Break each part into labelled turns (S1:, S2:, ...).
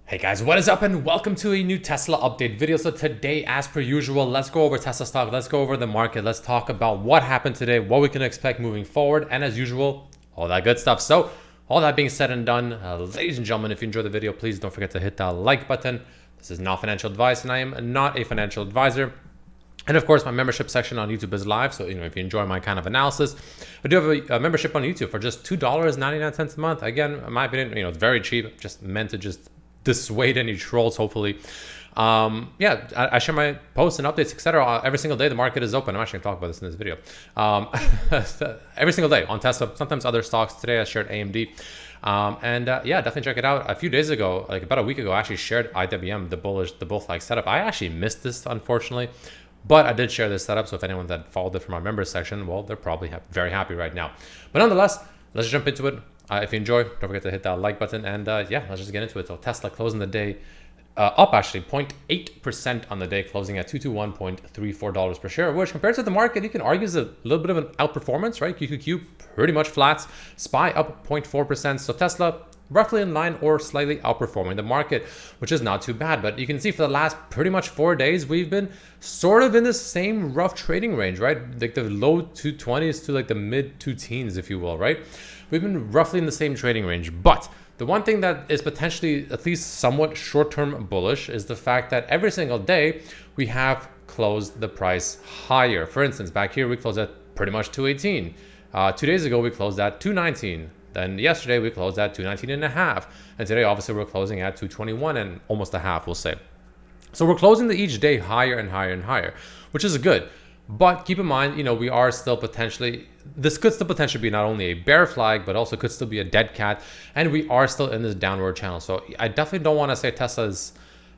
S1: Hey guys, what is up and welcome to a new Tesla update video. So today, as per usual, let's go over Tesla stock, let's go over the market, let's talk about what happened today, what we can expect moving forward, and as usual, all that good stuff. So all that being said and done, ladies and gentlemen, if you enjoyed the video, please don't forget to hit that like button. This is not financial advice and I am not a financial advisor. And of course, my membership section on YouTube is live. So, if you enjoy my kind of analysis, I do have a membership on YouTube for just $2.99 a month. Again, in my opinion, it's very cheap, just meant to just dissuade any trolls, hopefully. I share my posts and updates, etc. Every single day the market is open. I'm actually gonna talk about this in this video. Every single day on Tesla, sometimes other stocks. Today I shared AMD. Definitely check it out. A few days ago, like about a week ago, I actually shared IWM, the bull flag setup. I actually missed this, unfortunately, but I did share this setup. So if anyone that followed it from our members section, well, they're probably very happy right now. But nonetheless, let's jump into it. If you enjoy, don't forget to hit that like button. And let's just get into it. So Tesla closing the day up actually 0.8% on the day, closing at $221.34 per share, which compared to the market, you can argue is a little bit of an outperformance, right? QQQ pretty much flat, SPY up 0.4%. So Tesla roughly in line or slightly outperforming the market, which is not too bad. But you can see for the last pretty much 4 days, we've been sort of in the same rough trading range, right? Like the low 220s to like the mid 2 teens, if you will, right? We've been roughly in the same trading range. But the one thing that is potentially at least somewhat short-term bullish is the fact that every single day we have closed the price higher. For instance, back here we closed at pretty much 218. 2 days ago we closed at 219. Then yesterday we closed at 219 and a half. And today obviously we're closing at 221 and almost a half, we'll say. So we're closing each day higher and higher and higher, which is good. But keep in mind, we are still this could still potentially be not only a bear flag, but also could still be a dead cat. And we are still in this downward channel. So I definitely don't want to say Tesla is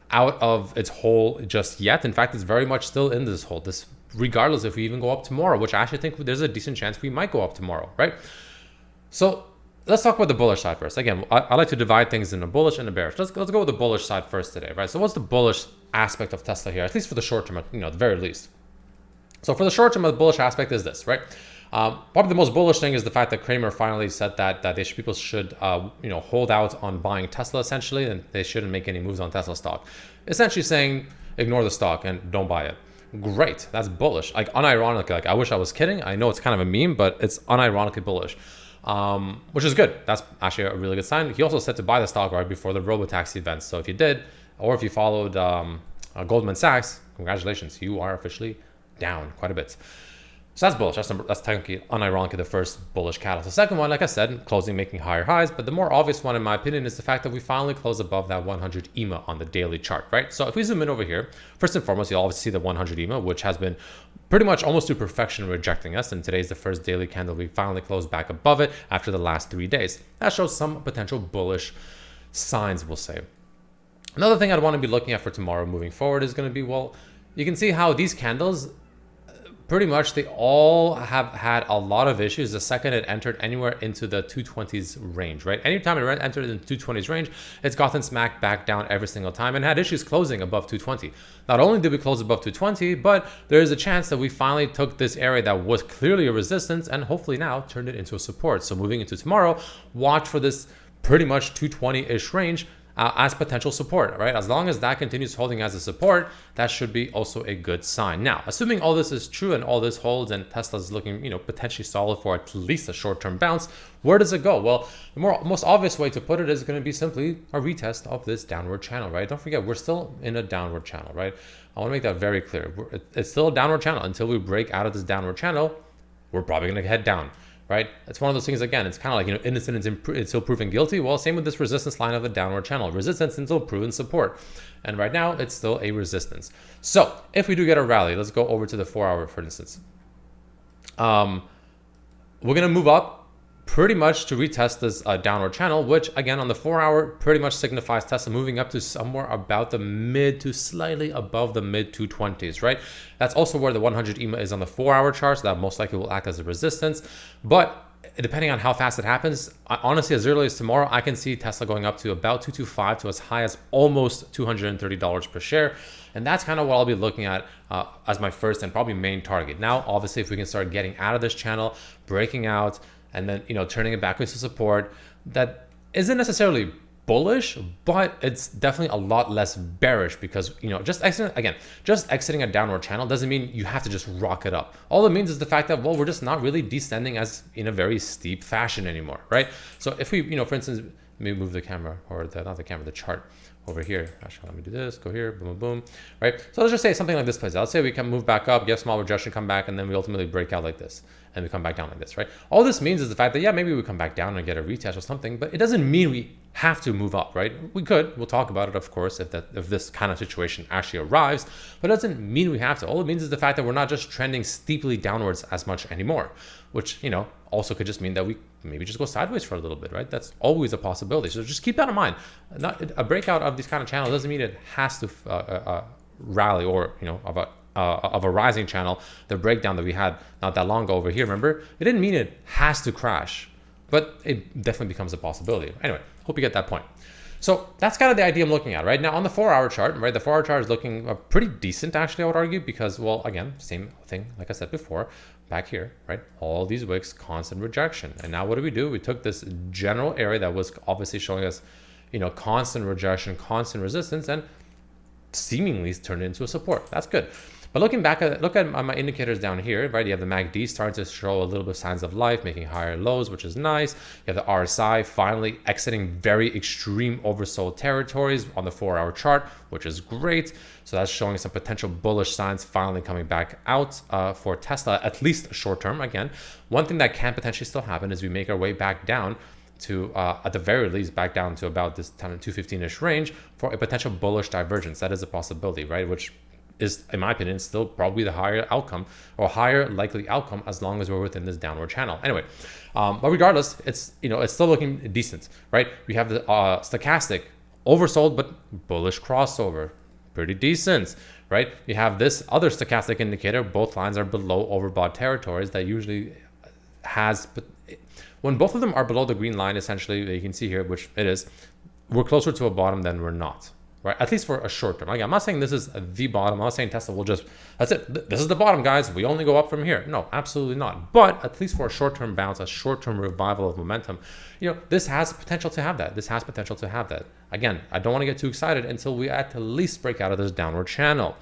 S1: out of its hole just yet. In fact, it's very much still in this hole, regardless if we even go up tomorrow, which I actually think there's a decent chance we might go up tomorrow, right? So let's talk about the bullish side first. Again, I like to divide things into bullish and a bearish. Let's go with the bullish side first today, right? So what's the bullish aspect of Tesla here, at least for the short term, at the very least? So for the short term, the bullish aspect is this, right? Probably the most bullish thing is the fact that Kramer finally said that people should hold out on buying Tesla essentially, and they shouldn't make any moves on Tesla stock. Essentially saying ignore the stock and don't buy it. Great, that's bullish. Like unironically, like I wish I was kidding. I know it's kind of a meme, but it's unironically bullish, which is good. That's actually a really good sign. He also said to buy the stock right before the robotaxi event. So if you did, or if you followed Goldman Sachs, congratulations, you are officially down quite a bit. So that's bullish. That's technically unironically the first bullish catalyst. The second one, like I said, closing making higher highs, but the more obvious one in my opinion is the fact that we finally close above that 100 EMA on the daily chart, right? So if we zoom in over here, first and foremost, you'll obviously see the 100 EMA, which has been pretty much almost to perfection rejecting us, and today's the first daily candle we finally closed back above it after the last 3 days. That shows some potential bullish signs, we'll say. Another thing I'd want to be looking at for tomorrow moving forward is going to be, well, you can see how these candles pretty much they all have had a lot of issues the second it entered anywhere into the 220s range, right? Anytime it entered in the 220s range, it's gotten smacked back down every single time and had issues closing above 220. Not only did we close above 220, but there is a chance that we finally took this area that was clearly a resistance and hopefully now turned it into a support. So moving into tomorrow, watch for this pretty much 220-ish range as potential support, right? As long as that continues holding as a support, that should be also a good sign. Now, assuming all this is true and all this holds and Tesla's looking, potentially solid for at least a short-term bounce, where does it go? Well, the most obvious way to put it is going to be simply a retest of this downward channel, right? Don't forget, we're still in a downward channel, right? I want to make that very clear. It's still a downward channel. Until we break out of this downward channel, we're probably going to head down. Right? It's one of those things, again, it's kind of like, innocent until proven guilty. Well, same with this resistance line of the downward channel. Resistance until proven support. And right now, it's still a resistance. So if we do get a rally, let's go over to the 4-hour, for instance. We're going to move up pretty much to retest this downward channel, which again on the 4-hour pretty much signifies Tesla moving up to somewhere about the mid to slightly above the mid 220s, right? That's also where the 100 EMA is on the 4-hour chart, so that most likely will act as a resistance. But depending on how fast it happens, honestly, as early as tomorrow, I can see Tesla going up to about 225 to as high as almost $230 per share. And that's kind of what I'll be looking at as my first and probably main target. Now, obviously, if we can start getting out of this channel, breaking out, and then turning it back into support, that isn't necessarily bullish, but it's definitely a lot less bearish because, you know, just exiting a downward channel doesn't mean you have to just rock it up. All it means is the fact that, well, we're just not really descending as in a very steep fashion anymore, right? So if we, you know, for instance, let me move the camera, or not the camera, the chart over here. Actually, let me do this, go here, boom, boom, boom, right? So let's just say something like this plays out. Let's say we can move back up, get a small rejection, come back, and then we ultimately break out like this, and we come back down like this, right? All this means is the fact that, yeah, maybe we come back down and get a retest or something, but it doesn't mean we have to move up, right? We could, we'll talk about it, of course, if this kind of situation actually arrives, but it doesn't mean we have to. All it means is the fact that we're not just trending steeply downwards as much anymore, which, you know, also could just mean that we maybe just go sideways for a little bit, right? That's always a possibility. So just keep that in mind. Not a breakout of these kind of channels doesn't mean it has to rally, or, you know, of a rising channel. The breakdown that we had not that long ago over here, remember, it didn't mean it has to crash, but it definitely becomes a possibility. Anyway, hope you get that point. So that's kind of the idea I'm looking at right now on the 4-hour chart, right? The 4-hour chart is looking pretty decent, actually, I would argue, because, well, again, same thing, like I said before, back here, right? All these wicks, constant rejection. And now what do? We took this general area that was obviously showing us, you know, constant rejection, constant resistance, and seemingly turned it into a support. That's good. But look at my indicators down here, right? You have the MACD starting to show a little bit of signs of life, making higher lows, which is nice. You have the RSI finally exiting very extreme oversold territories on the 4-hour chart, which is great. So that's showing some potential bullish signs finally coming back out for Tesla, at least short term. Again, one thing that can potentially still happen is we make our way back down to, at the very least, back down to about this kind of 215-ish range for a potential bullish divergence. That is a possibility, right? Which is, in my opinion, still probably the higher outcome, or higher likely outcome, as long as we're within this downward channel. Anyway, but regardless, it's, you know, it's still looking decent, right? We have the stochastic oversold but bullish crossover, pretty decent, right? We have this other stochastic indicator. Both lines are below overbought territories. That usually has, when both of them are below the green line, essentially, you can see here, which it is, we're closer to a bottom than we're not. Right, at least for a short term. Again, I'm not saying this is the bottom. I'm not saying Tesla will just, that's it, this is the bottom, guys, we only go up from here. No, absolutely not. But at least for a short-term bounce, a short-term revival of momentum, you know, this has potential to have that. This has potential to have that. Again, I don't want to get too excited until we at least break out of this downward channel.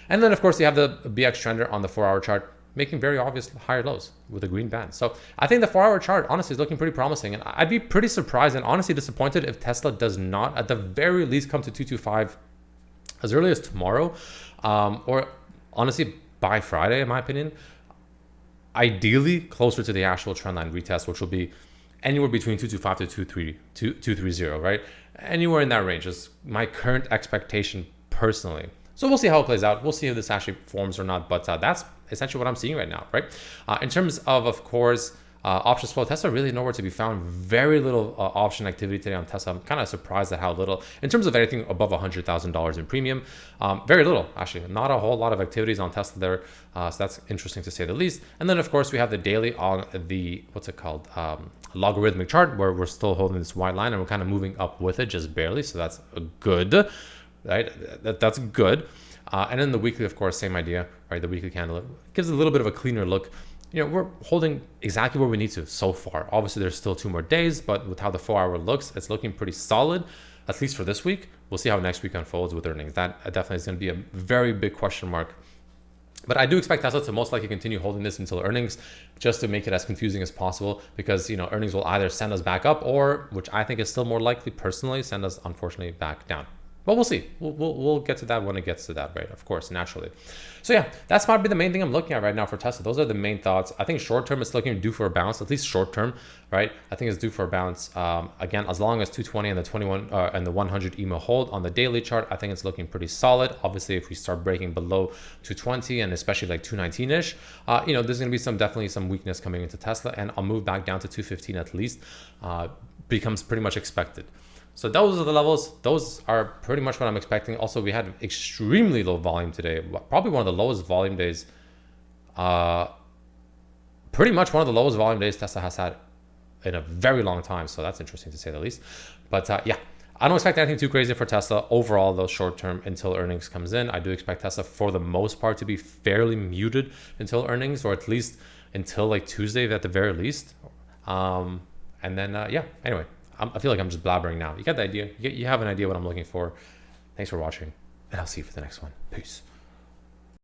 S1: And then, of course, you have the BX trender on the 4-hour chart, making very obvious higher lows with a green band. So I think the 4-hour chart, honestly, is looking pretty promising. And I'd be pretty surprised and honestly disappointed if Tesla does not, at the very least, come to 225 as early as tomorrow, or honestly, by Friday, in my opinion. Ideally, closer to the actual trendline retest, which will be anywhere between 225 to 230, right? Anywhere in that range is my current expectation personally. So we'll see how it plays out. We'll see if this actually forms or not, but that's essentially what I'm seeing right now, right? In terms of course, options flow, Tesla really nowhere to be found. Very little option activity today on Tesla. I'm kind of surprised at how little, in terms of anything above $100,000 in premium, very little, actually. Not a whole lot of activities on Tesla there. So that's interesting to say the least. And then, of course, we have the daily on the, what's it called? Logarithmic chart, where we're still holding this white line and we're kind of moving up with it just barely. So that's good. Right, that's good. And then the weekly, of course, same idea, right? The weekly candle gives a little bit of a cleaner look. You know, we're holding exactly where we need to so far. Obviously, there's still 2 more days, but with how the 4-hour looks, it's looking pretty solid, at least for this week. We'll see how next week unfolds with earnings. That definitely is going to be a very big question mark. But I do expect Tesla to most likely continue holding this until earnings, just to make it as confusing as possible, because, you know, earnings will either send us back up or, which I think is still more likely personally, send us, unfortunately, back down. But we'll see. We'll get to that when it gets to that, right? Of course, naturally. So yeah, that's probably the main thing I'm looking at right now for Tesla. Those are the main thoughts. I think short term it's looking due for a bounce, at least short term, right? I think it's due for a bounce. Again, as long as 220 and the 21 and the 100 EMA hold on the daily chart, I think it's looking pretty solid. Obviously, if we start breaking below 220 and especially like 219-ish, you know, there's going to be definitely some weakness coming into Tesla, and I'll move back down to 215 at least. Becomes pretty much expected. So those are the levels. Those are pretty much what I'm expecting. Also, we had extremely low volume today. Probably one of the lowest volume days. Pretty much one of the lowest volume days Tesla has had in a very long time. So that's interesting to say the least. But yeah, I don't expect anything too crazy for Tesla overall, though, short term until earnings comes in. I do expect Tesla for the most part to be fairly muted until earnings, or at least until like Tuesday at the very least. And then, yeah, anyway. I feel like I'm just blabbering now. You get the idea. You have an idea what I'm looking for. Thanks for watching, and I'll see you for the next one. Peace.